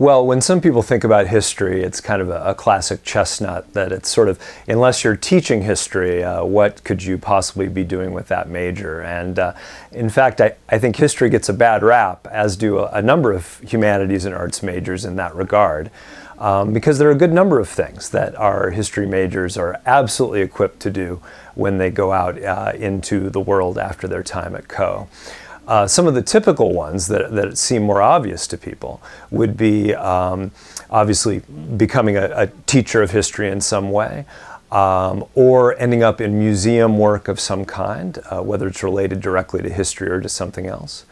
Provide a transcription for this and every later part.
Well, when some people think about history, it's kind of a classic chestnut that it's sort of, unless you're teaching history, what could you possibly be doing with that major? And in fact, I think history gets a bad rap, as do a number of humanities and arts majors in that regard, because there are a good number of things that our history majors are absolutely equipped to do when they go out into the world after their time at Co. Some of the typical ones that seem more obvious to people would be obviously becoming a teacher of history in some way, or ending up in museum work of some kind, whether it's related directly to history or to something else,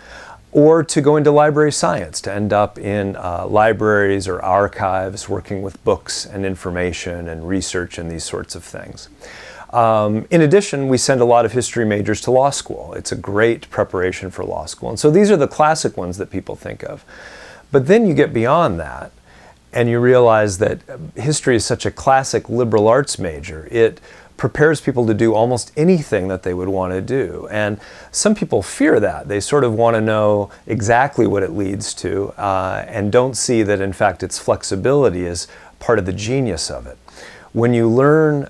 or to go into library science, to end up in libraries or archives working with books and information and research and these sorts of things. In addition, we send a lot of history majors to law school. It's a great preparation for law school. And so these are the classic ones that people think of. But then you get beyond that and you realize that history is such a classic liberal arts major. It prepares people to do almost anything that they would want to do. And some people fear that. They sort of want to know exactly what it leads to and don't see that, in fact, its flexibility is part of the genius of it. When you learn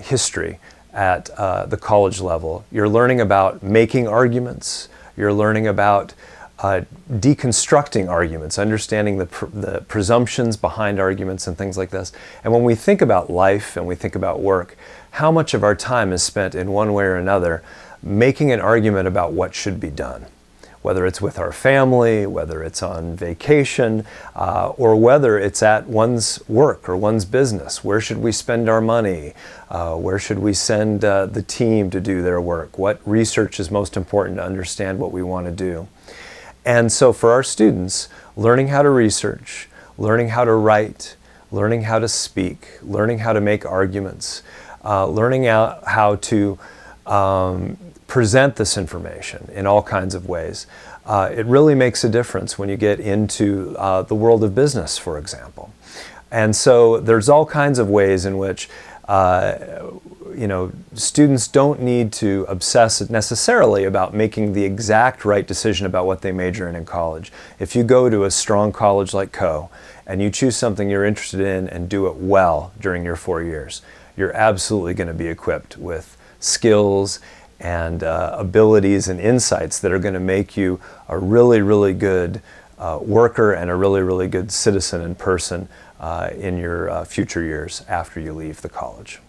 history at the college level, you're learning about making arguments, you're learning about deconstructing arguments, understanding the presumptions behind arguments and things like this. And when we think about life and we think about work, how much of our time is spent in one way or another making an argument about what should be done? Whether it's with our family, whether it's on vacation, or whether it's at one's work or one's business. Where should we spend our money? Where should we send the team to do their work? What research is most important to understand what we want to do? And so for our students, learning how to research, learning how to write, learning how to speak, learning how to make arguments, learning how to present this information in all kinds of ways. It really makes a difference when you get into the world of business, for example. And so there's all kinds of ways in which students don't need to obsess necessarily about making the exact right decision about what they major in college. If you go to a strong college like Co. and you choose something you're interested in and do it well during your 4 years, you're absolutely going to be equipped with skills and abilities and insights that are going to make you a really, really good worker and a really, really good citizen and person in your future years after you leave the college.